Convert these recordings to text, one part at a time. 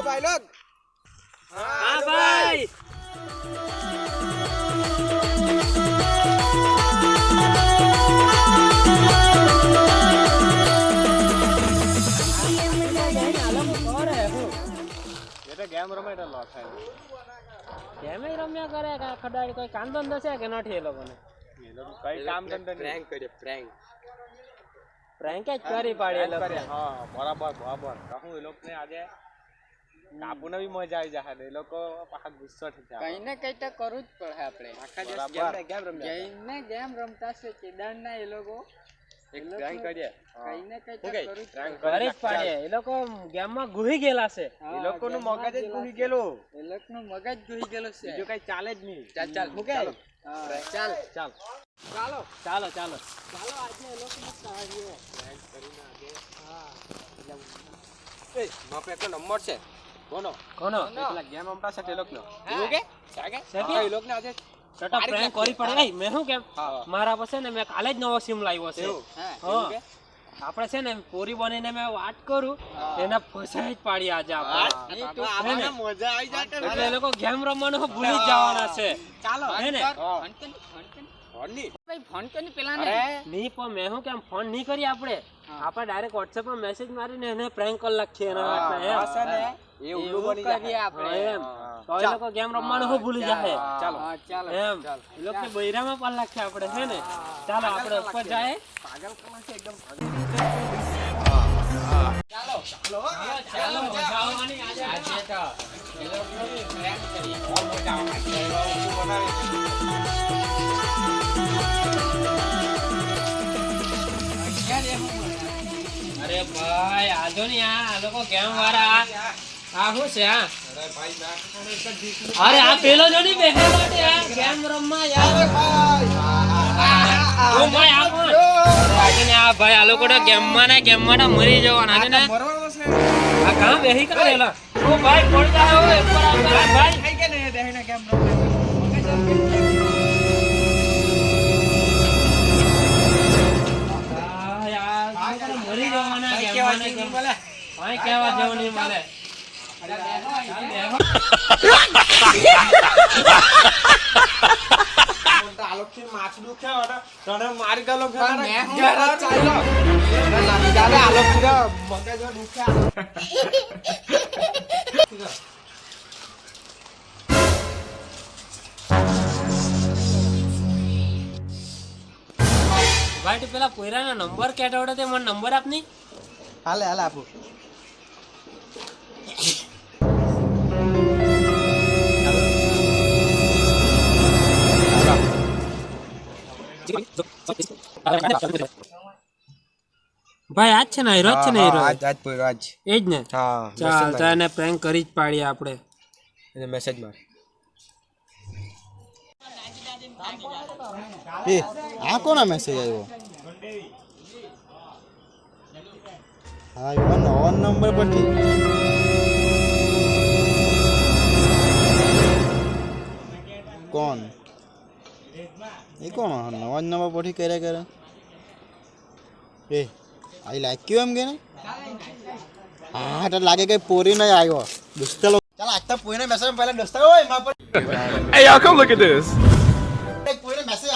ભાઈ લોગ હા ભાઈ ગેમ રમે તો લોક થાય કેમ રમ્યા કરે ખડાડી કોઈ કામ ધંધો છે કે નથી એ લોકોને એ લોકો કઈ કામ ધંધો પ્રેન્ક કરે પ્રેન્ક જ કરી પાડી એ લોકો હા બરાબર કહું એ લોકોને આજે કાપુને બી મજા આવી જાય એ લોકો પાછા ગુસ્સો થઈ જાય કઈ ને કઈ તો કરવું જ પડે આપણે આખા દિવસ ગેમ રમ્યા ગેમ રમતા છે કેદારના એ લોકો એક પ્રેન્ક કરીએ કઈ ને કઈ તો ઓકે કરવું જ પ્રેન્ક કરી જ પાડીએ એ લોકો ગેમમાં ઘૂસી ગયેલા છે એ લોકોનું મગજ જ ઘૂસી ગયેલું એ લોકોનું મગજ ઘૂસી ગયેલું છે બીજું કઈ ચાલે જ નહીં ચાલ ઓકે ચાલ ચાલો આજે એ લોકોને કાઢીએ પ્રેન્ક કરીને આજે એ માપે એકનો નંબર છે કોનો પેલા ગેમ રમતા છે તે લોકોનો એવું કે સાગે એ લોકોને આજે છટા પ્રેન્ક કરી પડે મેં શું કેમ મારા પાસે ને મેં કાલે જ નવો સિમ લાવ્યો છે એવું કે આપણે છે ને પોરી બનીને મેં વાત કરું એને ફસાઈ જ પાડી આજે આપણે મજા આવી જાય એટલે એ લોકો ગેમ રમવાનું ભૂલી જ જવાના છે ચાલો હે ને ભાઈ ફોન કરી પેલા ને નહીં પણ મેં શું કેમ ફોન નહીં કરી આપણે ડાયરેક્ટ વોટ્સએપ પર મેસેજ મારીને એને પ્રેન્ક કરી નાખીએ એના હાથમાં એમ એ ઉલ્લુ બની કરીએ જાય આપણે એમ તો એ લોકો ગેમ રમવાનું ભૂલી જાય ચાલો ચાલો એમ એ લોકોને બૈરામાં પાલ નાખીએ આપણે હે ને ચાલો આપણે ઉપર જાય પાગલ કોણ છે એકદમ ચાલો મજા આવવાની આજે તો એ લોકોને પ્રેન્ક કરીએ મજા અરે ભાઈ આજો ને આ લોકો કેમ વાળા આ શું છે આ અરે આ પેલો જો ની બેહેલો છે આ ગેમ રમવા યાર ઓ ભાઈ આ કોણ આજે ને આ ભાઈ આ લોકો તો ગેમમાં ને મરી જવાના છે ને આ કાં બેહી કરેલા ઓ ભાઈ પડી જાવ ઉપર આવતા ભાઈ થઈ કે ને દેહીને ગેમ મરી જવાના ગેમમાં ભાઈ કેવા જેવું નહીં મળે આલોકથી માછડું ખાવા તને મારી ગયો મગજ દુખ્યા ભાઈ તું પેલા પોયરાનો નંબર કેટવડે તે મને નંબર આપની હાલે આપું ભાઈ આજ છે ને હીરો છે ને હીરો આજ પોયરો આજ એ જ ને હા ચાલ તને પ્રેન્ક કરી જ પાડીએ આપણે એને મેસેજ માર એ આ કોનો મેસેજ આવ્યો હા એવો નવો નંબર પરથી કોણ એ કોણ નવા જ નંબર પરથી કર્યા કરે એ આઈ લાગ્યું એમ કે ને હા તો લાગે કે પોરી નહીં આવ્યો દોસ્તા ચાલ આજતા પોઈને મેસેજ પહેલા દોસ્તા હોય મા પર Hey, y'all, come look at this. પોઈને મેસેજ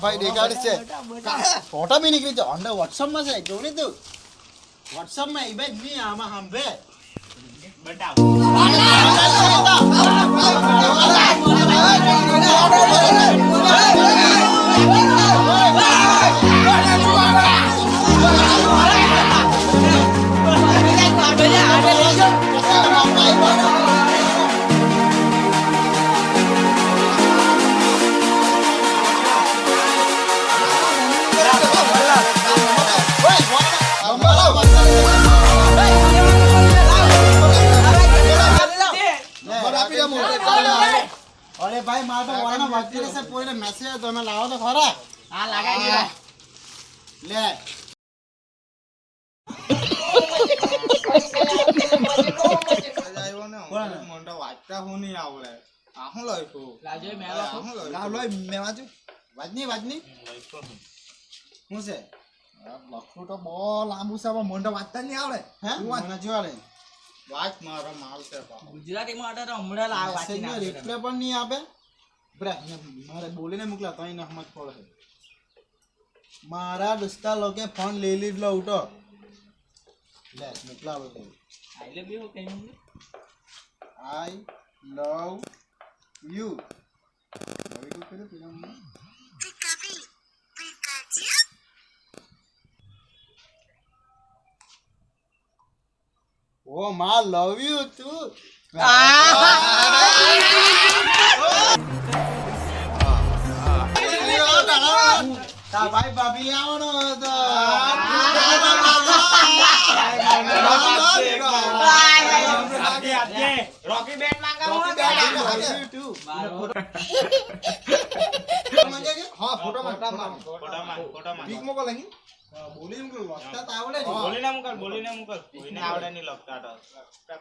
ભાઈ દેખાડી છે ફોટો બી નીકળી છે અંદર વોટ્સઅપ માં છે જોઈ તું વોટ્સઅપ માં એ ભાઈ નહીં આમાં સાંભળે અરે ભાઈ મારે તો વાળાનો વાતચીત છે પોઈને મેસેજ તમે લાવો તો ખરા હા લગાઈ દીધા લે મોટા વાંચતા હું નહીં આવડે આ હું લખ્યું લાજો મેલો લાવ લોય મે વાંચું વાજની શું છે લખું તો બહુ લાંબુ છે પણ મોટા વાંચતા નહીં આવડે હે મને જો આવડે વાત મારો માલ છે ગુજરાતી માટે તો હમણાં લાવ વાંચી મેસેજ રિપ્લે પણ નહીં આપે બ્રે મારે બોલીને મોકલા તો એને સમજ પડે મારા દોસ્તા લોકે ફોન લઈ લીધલો ઉઠો લે મોકલાવો તો આઈ લવ યુ કઈ આઈ લવ યુ લવ યુ કરે પેલા ઓ માં લવ યુ તું તા ભાઈ ભાભી આવવાનો હતો રોકી બેટ માંગાવો હા ફોટો પીક મોકલ અહીં બોલી મોકલ લખતા તો આવડે ને બોલીને મોકલ કોઈને આવડે નહીં લખતા તો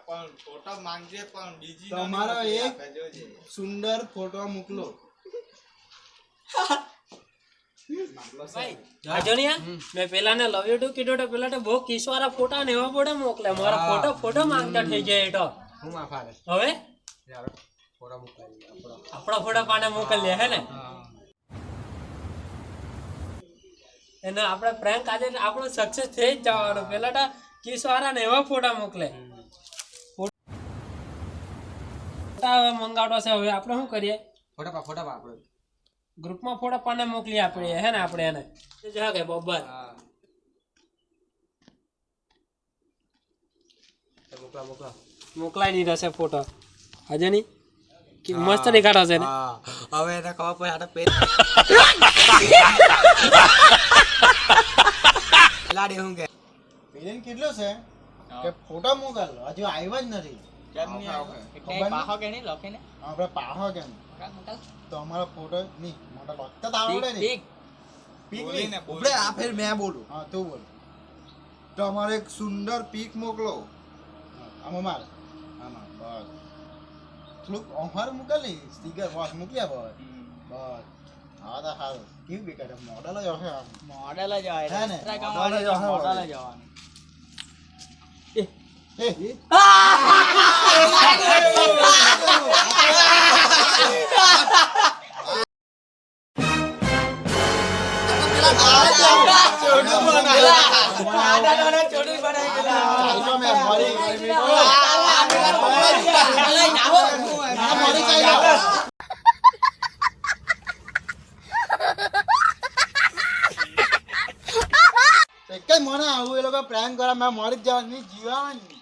પણ ફોટો માંગજે પણ બીજી તમારો એક સુંદર ફોટો મોકલો મેં પેલાને લવ યુ ટુ કીધું તો પેલા તો બહુ કિસવાળા ફોટા ને એવા ફોટા મોકલે મારા ફોટો માંગતા થઈ જાય તો હવે આપણા ફોટા પાને મોકલીએ હે ને એને આપણે પ્રેન્ક આજે આપણો સક્સેસ થઈ જ જવાનો પેલા તો કિસવાળા ને એવા ફોટા મોકલે ફોટા હવે મંગાવતો છે હવે આપણે શું કરીએ ફોટા પા આપણે ગ્રુપમાં ફોટા પાને મોકલી આપણે હે ને આપણે એને જા કે બબ્બર મોકલાઈ દીધો છે ફોટો આજે ની મસ્ત દેખાડો છે ને હવે એને ખબર પડે આ તો લાડી હું કે પેલેન કેટલો છે કે ફોટો મોકલ હજુ આવ્યા જ નથી કેમ નહીં આવે પાહો કે નહીં લખીને આપણે પાહો કેમ તો અમારો ફોટો નહીં મોટા લખતા તો આવડે ને ઠીક પીક બોલીને બોલે આ ફેર મેં બોલું હા તું બોલ તો અમારે એક સુંદર પીક મોકલો આમાં માર આમાં બસ થોડુંક અમાર મોકલ નહીં સ્ટીકર બસ મોકલ્યા બસ બસ હા તો સારું કેવું બેકાર મોડલ જ હશે આમ મોડેલ જ હોય હે ને? ઇન્સ્ટાગ્રામ મોડેલ જ હોય. મોડેલ જ જવાનું કઈ મને આવું એ લોકો પ્રેન્ક કરે મેં મરી જ જવાની જીવાની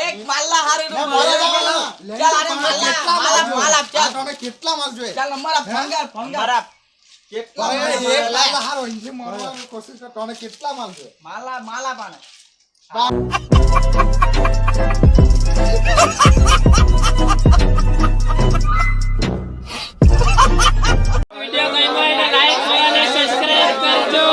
એક માલા હારી નું ચાલ આને માલા ચાલ તમે કેટલા માલ જોઈએ ચાલ અમારા ભંગાર કેટલા માલ હારો ઇંજી મારવાની કોશિશ કર તને કેટલા માલ છે માલા પાને વિડિયો ગમ્યો હોય તો લાઈક અને સબસ્ક્રાઇબ કરજો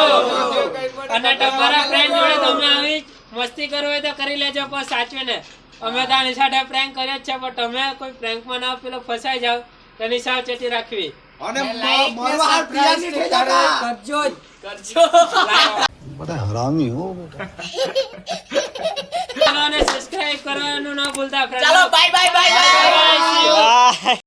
અને તમારા ફ્રેન્ડ જોડે તમે આવી મસ્તી કરવી હોય તો કરી લેજો પણ સાચવીને અમે તો આની સાથે પ્રેન્ક કર્યો જ છે પણ તમે કોઈ પ્રેન્કમાં ના પેલો ફસાઈ જાવ તેની સાવચેતી રાખવી અને મરવા હાર પ્રિયા ની થઈ જતા કરજો બડા હરામી હો અને સબસ્ક્રાઇબ કરવાનું ના ભૂલતા ચાલો બાય બાય બાય બાય